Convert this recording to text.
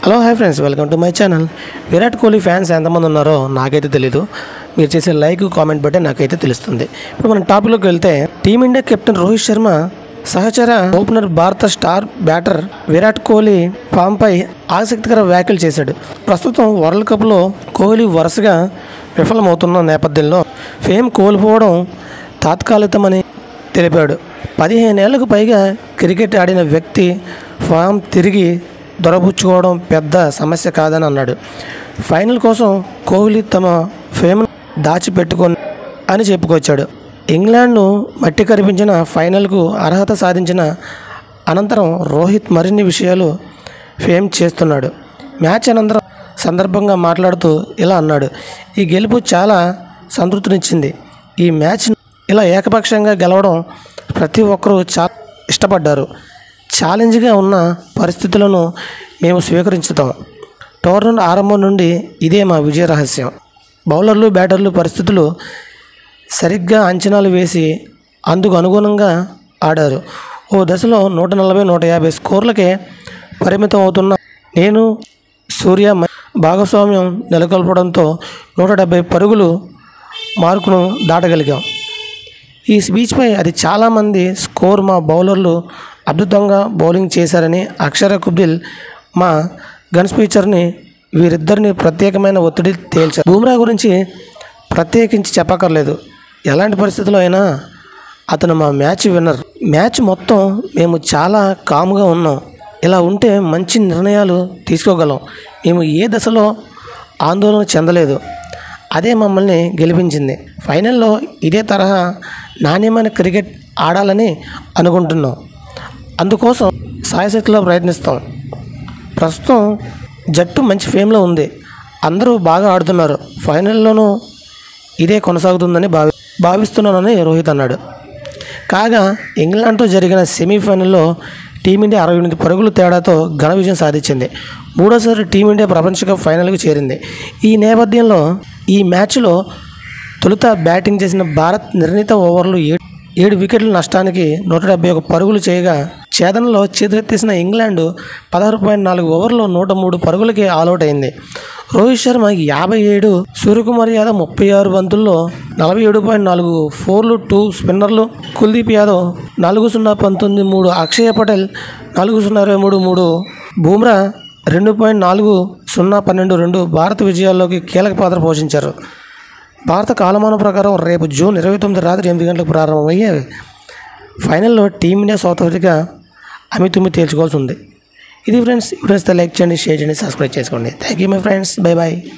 Hello hi friends, welcome to my channel. Virat Kohli fans ఎంతమంది ఉన్నారో నాకైతే తెలీదు. మీరు చేసే లైక్ కామెంట్ బట్టే నాకైతే తెలుస్తుంది. ఇప్పుడు మనం టాపిక్లోకి వెళ్తే, టీమిండియా కెప్టెన్ రోహిత్ శర్మ సహచర ఓపెనర్ భారత స్టార్ బ్యాటర్ విరాట్ కోహ్లీ ఫామ్పై ఆసక్తికర వ్యాఖ్యలు చేశాడు. ప్రస్తుతం వరల్డ్ కప్లో కోహ్లీ వరుసగా విఫలమవుతున్న నేపథ్యంలో ఫేమ్ కోల్పోవడం తాత్కాలికమని తెలిపాడు. 15 ఏళ్లకు పైగా క్రికెట్ ఆడిన వ్యక్తి ఫామ్ తిరిగి దొరబుచ్చుకోవడం పెద్ద సమస్య కాదని అన్నాడు. ఫైనల్ కోసం కోహ్లీ తమ ఫేమ్ దాచిపెట్టుకొని అని చెప్పుకొచ్చాడు. ఇంగ్లాండ్ను మట్టి కరిపించిన ఫైనల్కు అర్హత సాధించిన అనంతరం రోహిత్ మరిన్ని విషయాలు ఫేమ్ చేస్తున్నాడు. మ్యాచ్ అనంతరం సందర్భంగా మాట్లాడుతూ ఇలా అన్నాడు. ఈ గెలుపు చాలా సంతృప్తినిచ్చింది. ఈ మ్యాచ్ ఇలా ఏకపక్షంగా గెలవడం ప్రతి ఒక్కరూ చాలా ఇష్టపడ్డారు. ఛాలెంజ్గా ఉన్న పరిస్థితులను మేము స్వీకరించుతాం. టోర్నమెంట్ ఆరంభం నుండి ఇదే మా విజయ రహస్యం. బౌలర్లు బ్యాటర్లు పరిస్థితులు సరిగ్గా అంచనాలు వేసి అందుకు అనుగుణంగా ఆడారు. ఓ దశలో 140-150 స్కోర్లకే పరిమితం అవుతున్న నేను సూర్య భాగస్వామ్యం నెలకొల్పడంతో 170 పరుగులు మార్కును దాటగలిగాం. ఈ స్పీచ్పై అది చాలామంది స్కోర్ మా బౌలర్లు అద్భుతంగా బౌలింగ్ చేశారని, అక్షర్ కుబ్దిల్ మా గన్ స్పీచర్ని వీరిద్దరిని ప్రత్యేకమైన ఒత్తిడి తేల్చారు. బుమ్రా గురించి ప్రత్యేకించి చెప్పక్కర్లేదు. ఎలాంటి పరిస్థితుల్లో అయినా అతను మా మ్యాచ్ విన్నర్. మ్యాచ్ మొత్తం మేము చాలా కామ్గా ఉన్నాం. ఇలా ఉంటే మంచి నిర్ణయాలు తీసుకోగలం. మేము ఏ దశలో ఆందోళన చెందలేదు. అదే మమ్మల్ని గెలిపించింది. ఫైనల్లో ఇదే తరహా నాణ్యమైన క్రికెట్ ఆడాలని అనుకుంటున్నాం. అందుకోసం సాయశక్తిలో ప్రయత్నిస్తాం. ప్రస్తుతం జట్టు మంచి ఫేమ్లో ఉంది. అందరూ బాగా ఆడుతున్నారు. ఫైనల్లోనూ ఇదే కొనసాగుతుందని భావిస్తున్నానని రోహిత్ అన్నాడు. కాగా ఇంగ్లాండ్తో జరిగిన సెమీఫైనల్లో టీమిండియా 68 పరుగుల తేడాతో ఘన విజయం సాధించింది. మూడోసారి టీమిండియా ప్రపంచ కప్ ఫైనల్కి చేరింది. ఈ నేపథ్యంలో ఈ మ్యాచ్లో తొలుత బ్యాటింగ్ చేసిన భారత్ నిర్ణీత ఓవర్లు 7 వికెట్ల నష్టానికి 171 పరుగులు చేయగా, ఛేదనలో చేతులెత్తేసిన ఇంగ్లాండ్ 16.4 ఓవర్లో 103 పరుగులకి ఆల్అవుట్ అయింది. రోహిత్ శర్మ 57, సూర్యకుమార్ యాదవ్ 36 బంతుల్లో 47.4 ఫోర్లు, 2 స్పిన్నర్లు, కుల్దీప్ యాదవ్ 4-0-19, అక్షయ్ పటేల్ 4-0-23, బుమ్రా 2.40-12 భారత విజయాల్లోకి కీలక పాత్ర పోషించారు. భారత కాలమానం ప్రకారం రేపు జూన్ 29 రాత్రి 8 గంటలకు ప్రారంభమయ్యే ఫైనల్లో టీమిండియా సౌత్ ఆఫ్రికా అమితుమి తేల్చుకోవాల్సి ఉంది. ఇది ఫ్రెండ్స్, లైక్ చేయండి, షేర్ చేయండి, సబ్స్క్రైబ్ చేసుకోండి. Thank you my friends. Bye bye.